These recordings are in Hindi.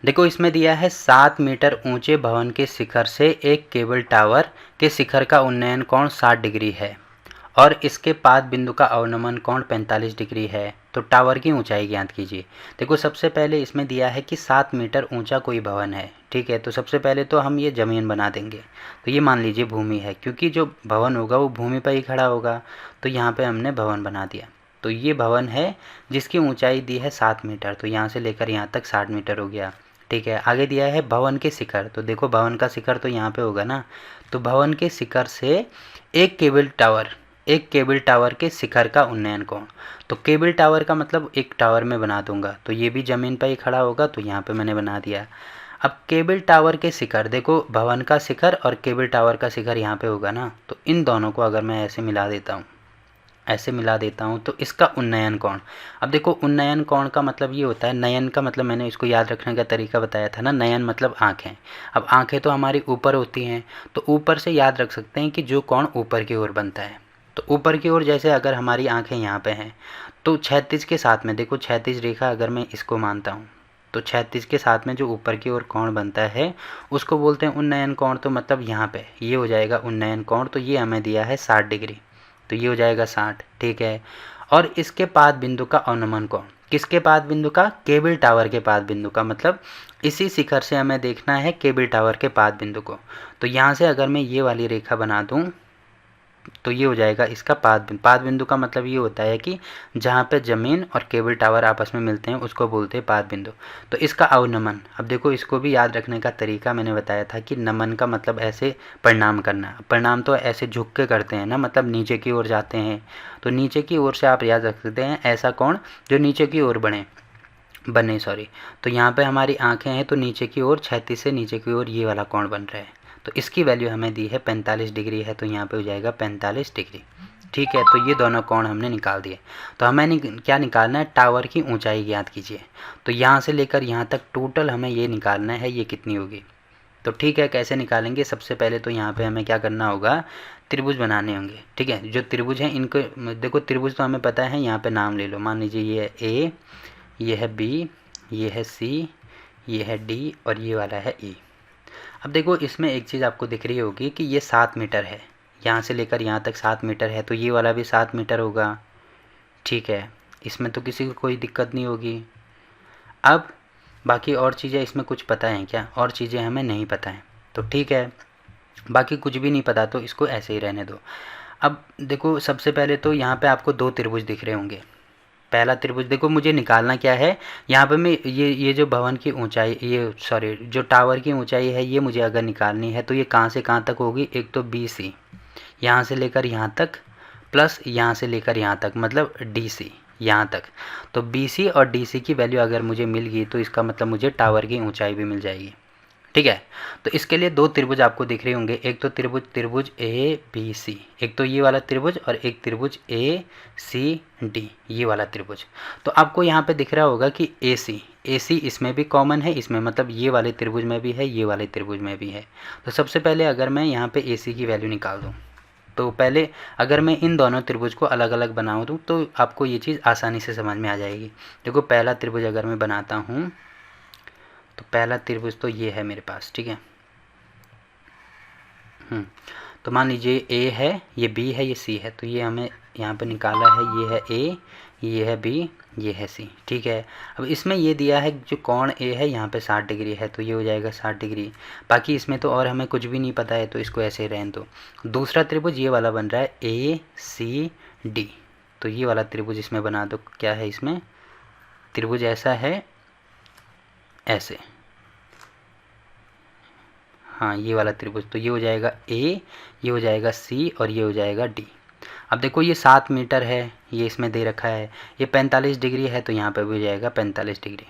देखो इसमें दिया है 7 मीटर ऊंचे भवन के शिखर से एक केबल टावर के शिखर का उन्नयन कोण 60 डिग्री है और इसके पाद बिंदु का अवनमन कोण 45 डिग्री है, तो टावर की ऊंचाई ज्ञात कीजिए। देखो सबसे पहले इसमें दिया है कि 7 मीटर ऊंचा कोई भवन है, ठीक है। तो सबसे पहले तो हम ये ज़मीन बना देंगे, तो ये मान लीजिए भूमि है, क्योंकि जो भवन होगा वो भूमि पर ही खड़ा होगा, तो यहाँ पर हमने भवन बना दिया। तो ये भवन है जिसकी ऊंचाई दी है 7 मीटर, तो यहाँ से लेकर यहाँ तक 60 मीटर हो गया, ठीक है। आगे दिया है भवन के शिखर, तो देखो भवन का शिखर तो यहाँ पे होगा ना, तो भवन के शिखर से एक केबल टावर के शिखर का उन्नयन कोण। तो केबल टावर का मतलब एक टावर में बना दूंगा, तो ये भी ज़मीन पर ही खड़ा होगा, तो यहाँ पे मैंने बना दिया। अब केबल टावर के शिखर, देखो भवन का शिखर और केबल टावर का शिखर यहाँ पे होगा ना, तो इन दोनों को अगर मैं ऐसे मिला देता हूँ तो इसका उन्नयन कोण। अब देखो उन्नयन कोण का मतलब ये होता है, नयन का मतलब मैंने इसको याद रखने का तरीका बताया था ना, नयन मतलब आँखें। अब आँखें तो हमारी ऊपर होती हैं, तो ऊपर से याद रख सकते हैं कि जो कोण ऊपर की ओर बनता है, तो ऊपर की ओर जैसे अगर हमारी आँखें यहाँ पे हैं, तो क्षैतिज के साथ में देखो क्षैतिज रेखा अगर मैं इसको मानता हूँ, तो क्षैतिज के साथ में जो ऊपर की ओर कोण बनता है उसको बोलते हैं उन्नयन कोण। तो मतलब यहाँ पे ये हो जाएगा उन्नयन कोण, तो ये हमें दिया है 60 डिग्री, तो ये हो जाएगा 60, ठीक है। और इसके पाद बिंदु का अवनमन कोण, किसके पाद बिंदु का? केबल टावर के पाद बिंदु का, मतलब इसी शिखर से हमें देखना है केबल टावर के पाद बिंदु को। तो यहाँ से अगर मैं ये वाली रेखा बना दूँ तो ये हो जाएगा इसका पाद बिंदु का मतलब ये होता है कि जहाँ पे ज़मीन और केबल टावर आपस में मिलते हैं उसको बोलते हैं पाद बिंदु। तो इसका अवनमन, अब देखो इसको भी याद रखने का तरीका मैंने बताया था कि नमन का मतलब ऐसे प्रणाम करना, प्रणाम तो ऐसे झुक के करते हैं ना, मतलब नीचे की ओर जाते हैं, तो नीचे की ओर से आप याद रख सकते हैं ऐसा कोण जो नीचे की ओर बने सॉरी। तो यहाँ पे हमारी आँखें हैं, तो नीचे की ओर क्षैतिज से नीचे की ओर ये वाला कोण बन रहा है, तो इसकी वैल्यू हमें दी है 45 डिग्री है, तो यहाँ पे हो जाएगा 45 डिग्री, ठीक है। तो ये दोनों कोण हमने निकाल दिए। तो हमें क्या निकालना है? टावर की ऊंचाई ज्ञात कीजिए। तो यहाँ से लेकर यहाँ तक टोटल हमें ये निकालना है, ये कितनी होगी। तो ठीक है, कैसे निकालेंगे? सबसे पहले तो यहाँ पे हमें क्या करना होगा, त्रिभुज बनाने होंगे, ठीक है। जो त्रिभुज हैं इनको देखो, त्रिभुज तो हमें पता है, यहाँ पे नाम ले लो, मान लीजिए ये है ए, ये है बी, ये है सी, ये है डी और ये वाला है ई। अब देखो इसमें एक चीज़ आपको दिख रही होगी कि ये 7 मीटर है, यहाँ से लेकर यहाँ तक 7 मीटर है, तो ये वाला भी 7 मीटर होगा, ठीक है। इसमें तो किसी को कोई दिक्कत नहीं होगी। अब बाकी और चीज़ें इसमें कुछ पता है क्या? और चीज़ें हमें नहीं पता हैं, तो ठीक है, बाकी कुछ भी नहीं पता तो इसको ऐसे ही रहने दो। अब देखो सबसे पहले तो यहाँ पे आपको 2 त्रिभुज दिख रहे होंगे। पहला त्रिभुज देखो मुझे निकालना क्या है, यहाँ पे मैं ये जो भवन की ऊंचाई, ये सॉरी जो टावर की ऊंचाई है, ये मुझे अगर निकालनी है तो ये कहाँ से कहाँ तक होगी? एक तो बी सी, यहाँ से लेकर यहाँ तक, प्लस यहाँ से लेकर यहाँ तक, मतलब डी सी यहाँ तक। तो बी सी और डी सी की वैल्यू अगर मुझे मिल गई तो इसका मतलब मुझे टावर की ऊंचाई भी मिल जाएगी, ठीक है। तो इसके लिए 2 त्रिभुज आपको दिख रहे होंगे, एक तो त्रिभुज ए बी सी, एक तो ये वाला त्रिभुज और एक त्रिभुज ए सी डी, ये वाला त्रिभुज। तो आपको यहाँ पे दिख रहा होगा कि ए सी इसमें भी कॉमन है, इसमें मतलब ये वाले त्रिभुज में भी है, ये वाले त्रिभुज में भी है। तो सबसे पहले अगर मैं यहाँ पे ए सी की वैल्यू निकाल दूँ, तो पहले अगर मैं इन दोनों त्रिभुज को अलग अलग बना दूँ तो आपको ये चीज़ आसानी से समझ में आ जाएगी। देखो पहला त्रिभुज अगर मैं बनाता हूँ, तो पहला त्रिभुज तो ये है मेरे पास, ठीक है। तो मान लीजिए ए है, ये बी है, ये सी है, तो ये हमें यहाँ पे निकाला है, ये है ए, ये है बी, ये है सी, ठीक है। अब इसमें ये दिया है जो कोण ए है यहाँ पे 60 डिग्री है, तो ये हो जाएगा 60 डिग्री। बाकी इसमें तो और हमें कुछ भी नहीं पता है, तो इसको ऐसे ही रहने दो। दूसरा त्रिभुज ये वाला बन रहा है ए सी डी, तो ये वाला त्रिभुज इसमें बना दो। क्या है इसमें? त्रिभुज ऐसा है, ऐसे, हाँ ये वाला त्रिभुज, तो ये हो जाएगा ए, ये हो जाएगा सी और ये हो जाएगा डी। अब देखो ये 7 मीटर है, ये इसमें दे रखा है, ये 45 डिग्री है, तो यहाँ पे भी हो जाएगा 45 डिग्री,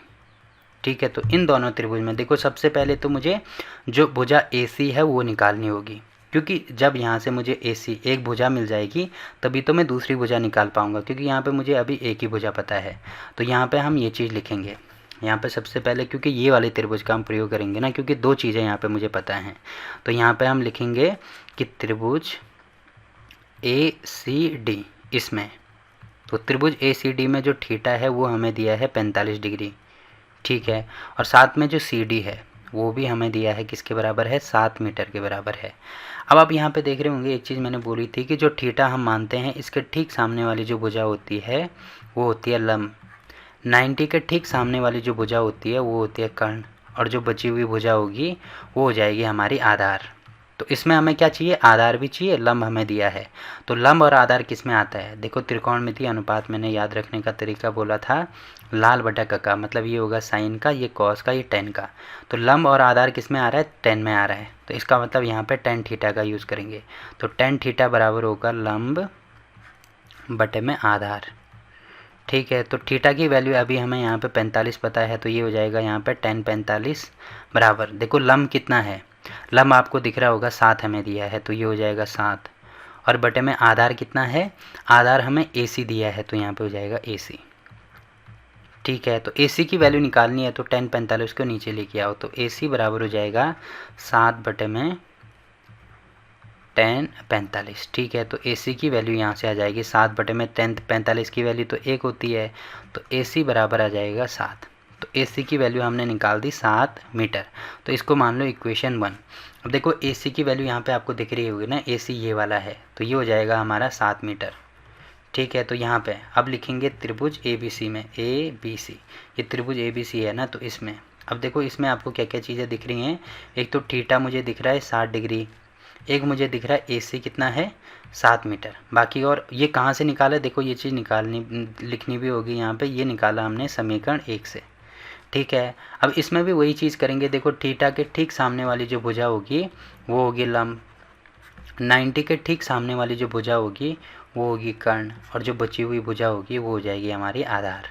ठीक है। तो इन दोनों त्रिभुज में देखो सबसे पहले तो मुझे जो भुजा ए सी है वो निकालनी होगी, क्योंकि जब यहाँ से मुझे ए सी एक भुजा मिल जाएगी तभी तो मैं दूसरी भुजा निकाल पाऊँगा, क्योंकि यहाँ पर मुझे अभी एक ही भुजा पता है। तो यहाँ पर हम ये चीज़ लिखेंगे, यहाँ पे सबसे पहले, क्योंकि ये वाले त्रिभुज का हम प्रयोग करेंगे ना, क्योंकि 2 चीज़ें यहाँ पे मुझे पता हैं। तो यहाँ पे हम लिखेंगे कि त्रिभुज ए सी डी, इसमें तो त्रिभुज ए सी डी में जो थीटा है वो हमें दिया है 45 डिग्री, ठीक है। और साथ में जो CD है वो भी हमें दिया है किसके बराबर है, 7 मीटर के बराबर है। अब आप यहाँ पे देख रहे होंगे एक चीज़ मैंने बोली थी कि जो थीटा हम मानते हैं इसके ठीक सामने वाली जो भुजा होती है वो होती है लंब, 90 के ठीक सामने वाली जो भुजा होती है वो होती है कर्ण, और जो बची हुई भुजा होगी वो हो जाएगी हमारी आधार। तो इसमें हमें क्या चाहिए, आधार भी चाहिए, लंब हमें दिया है। तो लंब और आधार किस में आता है, देखो त्रिकोणमितीय अनुपात मैंने याद रखने का तरीका बोला था, लाल बटा कका, मतलब ये होगा साइन का, ये कॉस का, ये टेन का। तो लंब और आधार किस में आ रहा है, टेन में आ रहा है। तो इसका मतलब यहाँ पे टेन थीटा का यूज़ करेंगे। तो टेन थीटा बराबर होगा लंब बटे में आधार। ठीक है। तो थीटा की वैल्यू अभी हमें यहाँ पे 45 पता है, तो ये हो जाएगा यहाँ पे 10 45 बराबर, देखो लंब कितना है, लंब आपको दिख रहा होगा 7 हमें दिया है, तो ये हो जाएगा 7, और बटे में आधार कितना है, आधार हमें AC दिया है, तो यहाँ पे हो जाएगा AC। ठीक है। तो AC की वैल्यू निकालनी है तो 10 45 को नीचे लेके आओ, तो AC बराबर हो जाएगा 7 बटे में 10 45। ठीक है। तो AC की वैल्यू यहाँ से आ जाएगी 7 बटे में 10 45 की वैल्यू तो 1 होती है, तो AC बराबर आ जाएगा 7। तो AC की वैल्यू हमने निकाल दी 7 मीटर। तो इसको मान लो इक्वेशन 1। अब देखो AC की वैल्यू यहाँ पे आपको दिख रही होगी ना, AC ये वाला है, तो ये हो जाएगा हमारा 7 मीटर। ठीक है। तो यहाँ पे अब लिखेंगे त्रिभुज ABC में, ABC, ये त्रिभुज ABC है ना, तो इसमें अब देखो इसमें आपको क्या क्या चीज़ें दिख रही हैं, एक तो थीटा मुझे दिख रहा है 60 डिग्री, एक मुझे दिख रहा है AC कितना है 7 मीटर, बाकी और ये कहाँ से निकाला, देखो ये चीज़ निकालनी लिखनी भी होगी यहाँ पे, ये निकाला हमने समीकरण 1 से। ठीक है। अब इसमें भी वही चीज़ करेंगे, देखो थीटा के ठीक सामने वाली जो भुजा होगी वो होगी लंब, 90 के ठीक सामने वाली जो भुजा होगी वो होगी कर्ण, और जो बची हुई भुजा होगी वो हो जाएगी हमारी आधार।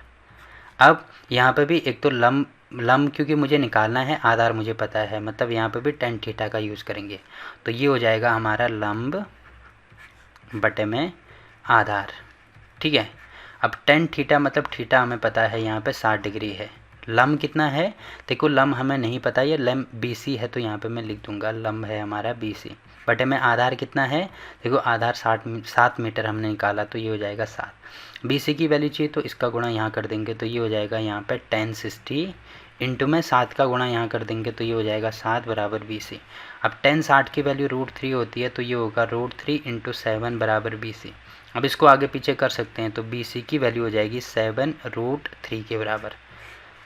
अब यहाँ पे भी एक तो लंब क्योंकि मुझे निकालना है, आधार मुझे पता है, मतलब यहाँ पे भी tan थीटा का यूज़ करेंगे, तो ये हो जाएगा हमारा लंब बटे में आधार। ठीक है। अब tan थीटा मतलब थीटा हमें पता है यहाँ पे 60 डिग्री है, लंब कितना है, देखो लंब हमें नहीं पता, ये लंब BC है, तो यहाँ पे मैं लिख दूंगा लंब है हमारा BC, बटे में आधार कितना है, देखो आधार 7 मीटर हमने निकाला, तो ये हो जाएगा 7। BC की वैल्यू चाहिए तो इसका गुणा यहाँ कर देंगे, तो ये हो जाएगा यहाँ पे 10 60 इंटू में 7 का गुणा यहाँ कर देंगे, तो ये हो जाएगा 7 बराबर BC। अब 10 60 की वैल्यू √3 होती है, तो ये होगा √3 इंटू 7 बराबर BC। अब इसको आगे पीछे कर सकते हैं, तो BC की वैल्यू हो जाएगी 7 √3 के बराबर।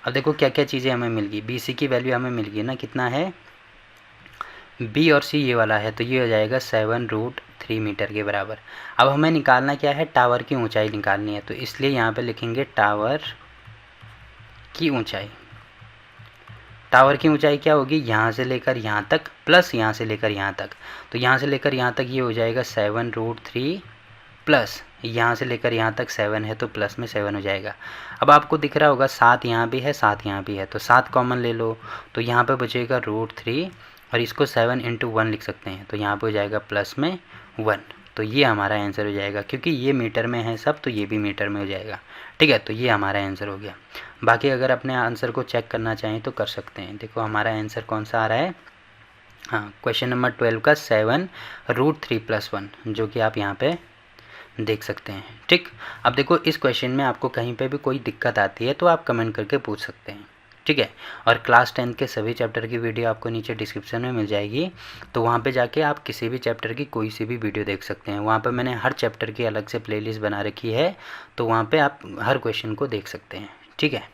अब देखो क्या क्या चीज़ें हमें मिल गई, BC की वैल्यू हमें मिल गई ना, कितना है, B और C ये वाला है, तो ये हो जाएगा 7 √3 मीटर के बराबर। अब हमें निकालना क्या है, टावर की ऊंचाई निकालनी है, तो इसलिए यहाँ पे लिखेंगे टावर की ऊंचाई। टावर की ऊंचाई क्या होगी, यहाँ से लेकर यहाँ तक प्लस यहाँ से लेकर यहाँ तक, तो यहाँ से लेकर यहाँ तक ये हो जाएगा 7 √3 प्लस यहाँ से लेकर यहाँ तक 7 है, तो प्लस में 7 हो जाएगा। अब आपको दिख रहा होगा 7 यहाँ भी है 7 यहाँ भी है, तो 7 कॉमन ले लो, तो यहाँ पे बचेगा √3, और इसको 7 इंटू 1 लिख सकते हैं, तो यहाँ पे हो जाएगा प्लस में 1। तो ये हमारा आंसर हो जाएगा, क्योंकि ये मीटर में है सब, तो ये भी मीटर में हो जाएगा। ठीक है। तो ये हमारा आंसर हो गया। बाकी अगर अपने आंसर को चेक करना चाहें तो कर सकते हैं। देखो हमारा आंसर कौन सा आ रहा है, हाँ क्वेश्चन नंबर 12 का 7 √3 + 1, जो कि आप यहाँ पे देख सकते हैं। ठीक। अब देखो इस क्वेश्चन में आपको कहीं पे भी कोई दिक्कत आती है तो आप कमेंट करके पूछ सकते हैं। ठीक है। और क्लास 10 के सभी चैप्टर की वीडियो आपको नीचे डिस्क्रिप्शन में मिल जाएगी, तो वहाँ पे जाके आप किसी भी चैप्टर की कोई सी भी वीडियो देख सकते हैं। वहाँ पे मैंने हर चैप्टर की अलग से प्लेलिस्ट बना रखी है, तो वहाँ पे आप हर क्वेश्चन को देख सकते हैं। ठीक है।